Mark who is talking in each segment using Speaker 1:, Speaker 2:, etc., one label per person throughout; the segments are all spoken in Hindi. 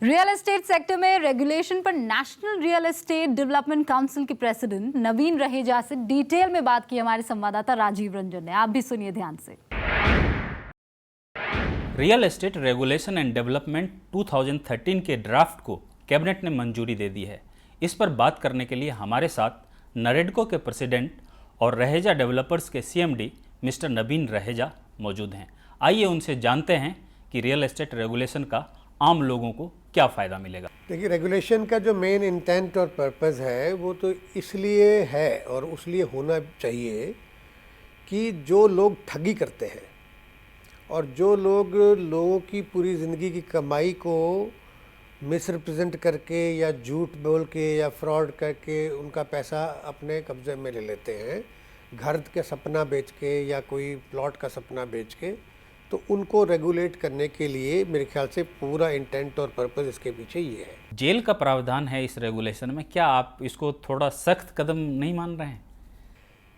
Speaker 1: रियल एस्टेट सेक्टर में रेगुलेशन पर national real estate development council के प्रेसिडेंट नवीन रहेजा से डिटेल में बात की हमारे संवाददाता राजीव रंजन ने। आप भी सुनिए ध्यान से।
Speaker 2: Real estate regulation and development 2013 के ड्राफ्ट को कैबिनेट ने मंजूरी दे दी है। इस पर बात करने के लिए हमारे साथ नरेडको के प्रेसिडेंट और रहेजा डेवलपर्स के सीएमडी मिस्टर नवीन रहेजा मौजूद हैं। आइए उनसे जानते हैं कि रियल एस्टेट रेगुलेशन का आम लोगों को क्या फ़ायदा मिलेगा।
Speaker 3: देखिए, रेगुलेशन का जो मेन इंटेंट और पर्पस है वो तो इसलिए है और उसलिए होना चाहिए कि जो लोग ठगी करते हैं और जो लोग लोगों की पूरी ज़िंदगी की कमाई को मिसरिप्रेजेंट करके या झूठ बोल के या फ्रॉड करके उनका पैसा अपने कब्ज़े में ले लेते हैं, घर का सपना बेच के या कोई प्लॉट का सपना बेच के, तो उनको रेगुलेट करने के लिए मेरे ख्याल से पूरा इंटेंट और पर्पस इसके पीछे ये है।
Speaker 2: जेल का प्रावधान है इस रेगुलेशन में, क्या आप इसको थोड़ा सख्त कदम नहीं मान रहे हैं?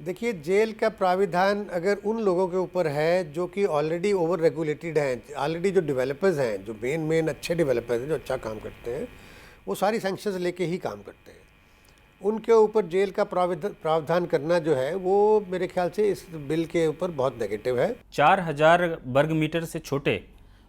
Speaker 3: देखिए, जेल का प्राविधान अगर उन लोगों के ऊपर है जो कि ऑलरेडी ओवर रेगुलेटेड हैं, ऑलरेडी जो डेवलपर्स हैं, जो मेन अच्छे डेवलपर्स हैं, जो अच्छा काम करते हैं, वो सारी सैंक्शंस लेके ही काम करते हैं, उनके ऊपर जेल का प्रावधान करना जो है वो मेरे ख्याल से इस बिल के ऊपर बहुत नेगेटिव है।
Speaker 2: 4000 वर्ग मीटर से छोटे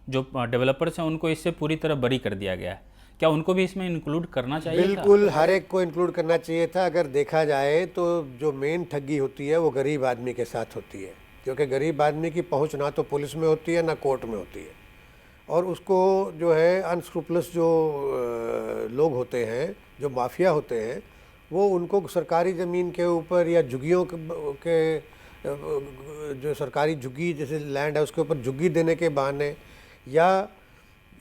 Speaker 2: जो डेवलपर्स हैं उनको इससे पूरी तरह बरी कर दिया गया है। क्या उनको भी इसमें इंक्लूड करना चाहिए?
Speaker 3: बिल्कुल, हर एक को इंक्लूड करना चाहिए था। अगर देखा जाए तो जो मेन ठगी होती है वो गरीब आदमी के साथ होती है, क्योंकि गरीब आदमी की पहुंच ना तो पुलिस में होती है ना कोर्ट में होती है, और उसको जो है अनस्क्रूपलस जो लोग होते हैं, जो माफिया होते हैं, वो उनको सरकारी ज़मीन के ऊपर या झुग्गियों के जो सरकारी झुग्गी जैसे लैंड है उसके ऊपर झुग्गी देने के बहाने या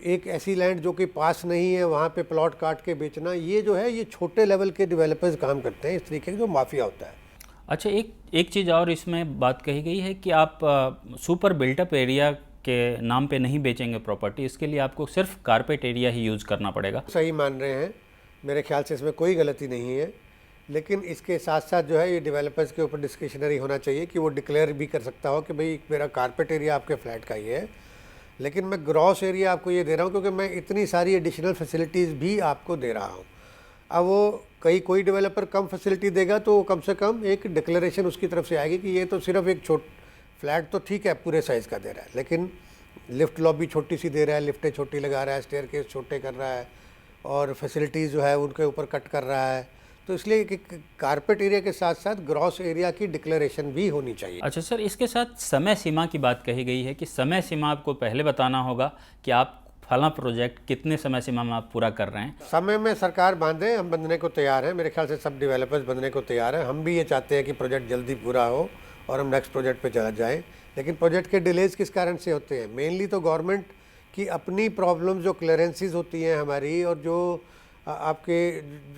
Speaker 3: एक ऐसी लैंड जो कि पास नहीं है वहाँ पे प्लॉट काट के बेचना, ये जो है ये छोटे लेवल के डेवलपर्स काम करते हैं, इस तरीके का जो माफिया होता है।
Speaker 2: अच्छा, एक चीज़ और इसमें बात कही गई है कि आप सुपर बिल्टअप एरिया के नाम पे नहीं बेचेंगे प्रॉपर्टी, इसके लिए आपको सिर्फ कारपेट एरिया ही यूज़ करना पड़ेगा।
Speaker 3: सही मान रहे हैं, मेरे ख्याल से इसमें कोई गलती नहीं है, लेकिन इसके साथ साथ जो है ये डेवलपर्स के ऊपर डिस्क्रिशनरी होना चाहिए कि वो डिक्लेयर भी कर सकता हो कि भाई मेरा कारपेट एरिया आपके फ्लैट का ही है, लेकिन मैं ग्रॉस एरिया आपको ये दे रहा हूँ क्योंकि मैं इतनी सारी एडिशनल फैसिलिटीज़ भी आपको दे रहा हूँ। अब वो कोई डेवलपर कम फैसिलिटी देगा तो कम से कम एक डिक्लेरेशन उसकी तरफ से आएगी कि ये तो सिर्फ एक फ्लैट तो ठीक है पूरे साइज़ का दे रहा है, लेकिन लिफ्ट लॉबी छोटी सी दे रहा है, लिफ्टें छोटी लगा रहा है, स्टेयरकेस छोटे कर रहा है और फैसिलिटीज़ जो है उनके ऊपर कट कर रहा है, तो इसलिए कि कारपेट एरिया के साथ साथ ग्रॉस एरिया की डिक्लेरेशन भी होनी चाहिए।
Speaker 2: अच्छा सर, इसके साथ समय सीमा की बात कही गई है कि समय सीमा आपको पहले बताना होगा कि आप फला प्रोजेक्ट कितने समय सीमा में आप पूरा कर रहे हैं।
Speaker 3: समय में सरकार बांधे, हम बंधने को तैयार हैं, मेरे ख्याल से सब डेवलपर्स बंधने को तैयार हैं, हम भी ये चाहते हैं कि प्रोजेक्ट जल्दी पूरा हो और हम नेक्स्ट प्रोजेक्ट पे चला जाएं, लेकिन प्रोजेक्ट के डिलेज किस कारण से होते हैं? मेनली तो गवर्नमेंट की अपनी प्रॉब्लम जो क्लियरेंसीज होती हैं हमारी और जो आपके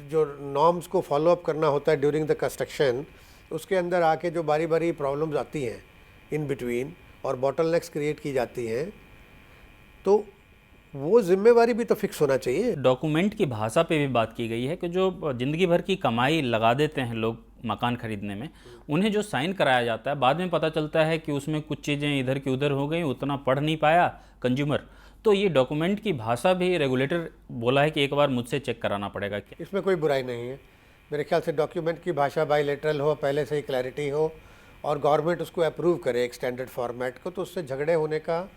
Speaker 3: जो नॉर्म्स को फॉलोअप करना होता है ड्यूरिंग द कंस्ट्रक्शन, उसके अंदर आके जो बारी बारी प्रॉब्लम्स आती हैं इन बिटवीन और बॉटलनेक्स क्रिएट की जाती हैं, तो वो जिम्मेवारी भी तो फिक्स होना चाहिए।
Speaker 2: डॉक्यूमेंट की भाषा पे भी बात की गई है कि जो ज़िंदगी भर की कमाई लगा देते हैं लोग मकान खरीदने में, उन्हें जो साइन कराया जाता है बाद में पता चलता है कि उसमें कुछ चीज़ें इधर की उधर हो गई, उतना पढ़ नहीं पाया कंज्यूमर, तो ये डॉक्यूमेंट की भाषा भी रेगुलेटर बोला है कि एक बार मुझसे चेक कराना पड़ेगा। क्या
Speaker 3: इसमें कोई बुराई नहीं है? मेरे ख्याल से डॉक्यूमेंट की भाषा बायलैटरल हो, पहले से ही क्लैरिटी हो और गवर्नमेंट उसको अप्रूव करे एक स्टैंडर्ड फॉर्मेट को, तो उससे झगड़े होने का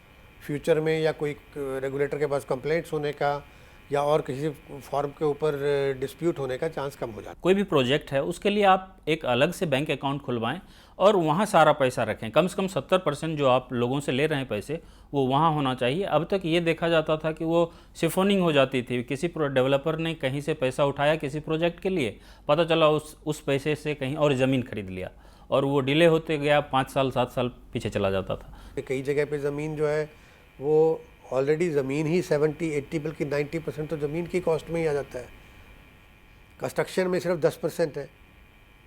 Speaker 3: फ्यूचर में या कोई रेगुलेटर के पास कंप्लेंट्स होने का या और किसी फॉर्म के ऊपर डिस्प्यूट होने का चांस कम हो जाता है।
Speaker 2: कोई भी प्रोजेक्ट है उसके लिए आप एक अलग से बैंक अकाउंट खुलवाएं और वहाँ सारा पैसा रखें, कम से कम 70% जो आप लोगों से ले रहे हैं पैसे वो वहाँ होना चाहिए। अब तक ये देखा जाता था कि वो सिफोनिंग हो जाती थी, किसी डेवलपर ने कहीं से पैसा उठाया किसी प्रोजेक्ट के लिए, पता चला उस पैसे से कहीं और ज़मीन खरीद लिया और वो डिले होते गया, 5 साल 7 साल पीछे चला जाता था।
Speaker 3: कई जगह पे ज़मीन जो है वो ऑलरेडी ज़मीन ही 70-80 बल्कि 90% तो ज़मीन की कॉस्ट में ही आ जाता है, कंस्ट्रक्शन में सिर्फ 10% है,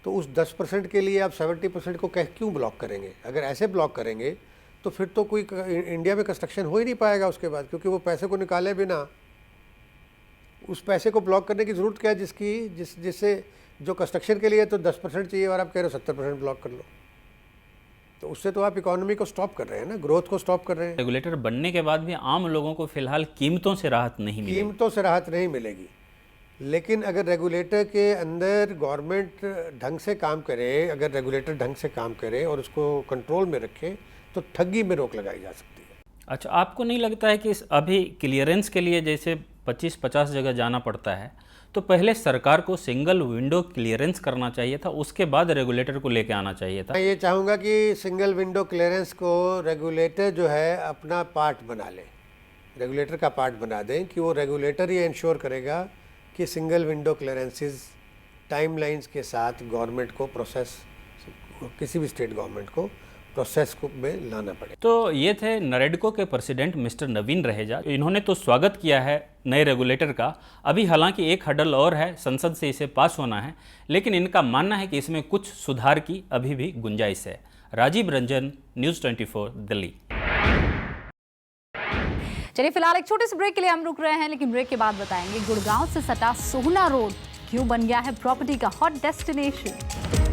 Speaker 3: तो उस 10% के लिए आप 70% को क्यों ब्लॉक करेंगे? अगर ऐसे ब्लॉक करेंगे तो फिर तो कोई इंडिया में कंस्ट्रक्शन हो ही नहीं पाएगा उसके बाद, क्योंकि वो पैसे को निकाले बिना उस पैसे को ब्लॉक करने की ज़रूरत क्या है जिससे जो कंस्ट्रक्शन के लिए तो 10% चाहिए और आप कह रहे हो 70% ब्लॉक कर लो। तो उससे तो आप इकोनॉमी को स्टॉप कर रहे हैं ना, ग्रोथ को स्टॉप कर रहे हैं।
Speaker 2: रेगुलेटर बनने के बाद भी आम लोगों को फिलहाल कीमतों से राहत नहीं मिलेगी।
Speaker 3: कीमतों से राहत नहीं मिलेगी, लेकिन अगर रेगुलेटर के अंदर गवर्नमेंट ढंग से काम करे, अगर रेगुलेटर ढंग से काम करे और उसको कंट्रोल में रखे, तो ठगी में रोक लगाई जा सकती है।
Speaker 2: अच्छा, आपको नहीं लगता है कि अभी क्लियरेंस के लिए जैसे 25-50 जगह जाना पड़ता है, तो पहले सरकार को सिंगल विंडो क्लियरेंस करना चाहिए था, उसके बाद रेगुलेटर को लेके आना चाहिए था।
Speaker 3: मैं ये चाहूँगा कि सिंगल विंडो क्लियरेंस को रेगुलेटर जो है अपना पार्ट बना ले, रेगुलेटर का पार्ट बना दें कि वो रेगुलेटर ये इंश्योर करेगा कि सिंगल विंडो क्लियरेंसेस टाइमलाइंस के साथ गवर्नमेंट को प्रोसेस, किसी भी स्टेट गवर्नमेंट को प्रोसेस को में लाना पड़े।
Speaker 2: तो ये थे नरेडको के प्रेसिडेंट मिस्टर नवीन रहेजा। इन्होंने तो स्वागत किया है नए रेगुलेटर का। अभी हालांकि एक हडल और है, संसद से इसे पास होना है, लेकिन इनका मानना है कि इसमें कुछ सुधार की अभी भी गुंजाइश है। राजीव रंजन, न्यूज़ 24 दिल्ली।
Speaker 1: चलिए फिलहाल एक छोटे से ब्रेक के लिए हम रुक रहे हैं, लेकिन ब्रेक के बाद बताएंगे गुड़गांव से सटा सोहना रोड क्यों बन गया है प्रॉपर्टी का हॉट डेस्टिनेशन।